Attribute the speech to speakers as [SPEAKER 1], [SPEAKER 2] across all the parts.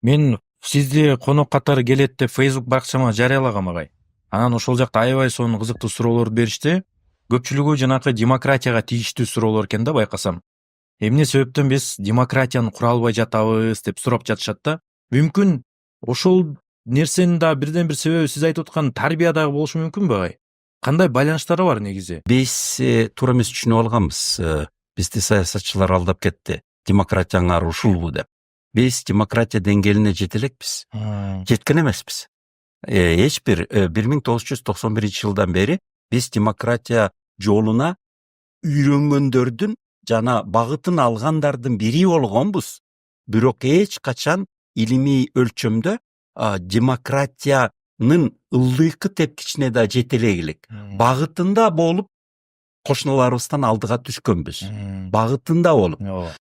[SPEAKER 1] Мен сизди конок катары келет деп Facebook баракчама жарыялагам агай. Анан ошол жакта аябай сонун кызыктуу суроолорду беришти. Көпчүлүгү жанакы демократияга тийиштүү суроолор экен да байкасам. Эмне себептен биз демократияны кура албай жатабыз деп сурап жатышат да. Мүмкүн ошол нерсенин да бирден бир себеби сиз айтып аткан тарбия дагы болушу мүмкүнбү агай? Кандай байланыштары бар негизи?
[SPEAKER 2] Биз туура эмес түшүнүп алганбыз. Бизди саясатчылар алдап кетти. Демократияңар ушулбу деп. Биз демократия деңгээлине жете элекпиз. Жеткен эмеспиз. Эч бир 1991 жылдан бери биз демократия жолуна үйрөнгөндөрдүн жана багытын алгандардын бири болгонбуз. Бирок эч качан илимий өлчөмдө демократиянын ылдыйкы тепкичине да жете элек. Багытында болуп кошуналарыбыздан алдыга түшкөнбүз. Багытында болуп.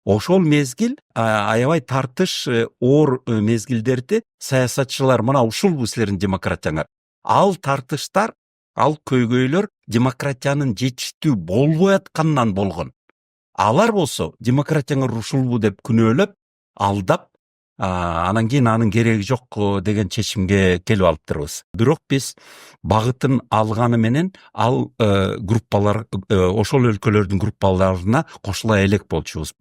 [SPEAKER 2] Ошол мезгил аябай тартыш оор мезгилдерди саясатчылар мына ушулбу силердин демократияңар. Ал тартыштар, ал көйгөйлөр демократиянын жетиштүү болбой атканынан болгон. Алар болсо демократияңар ушулбу деп күнөөлөп, алдап, анан кийин анын кереги жок деген чечимге келип алыптырбыз. Бирок биз багытын алганы менен ал группалар ошол өлкөлөрдүн группаларына кошула элек болчубуз.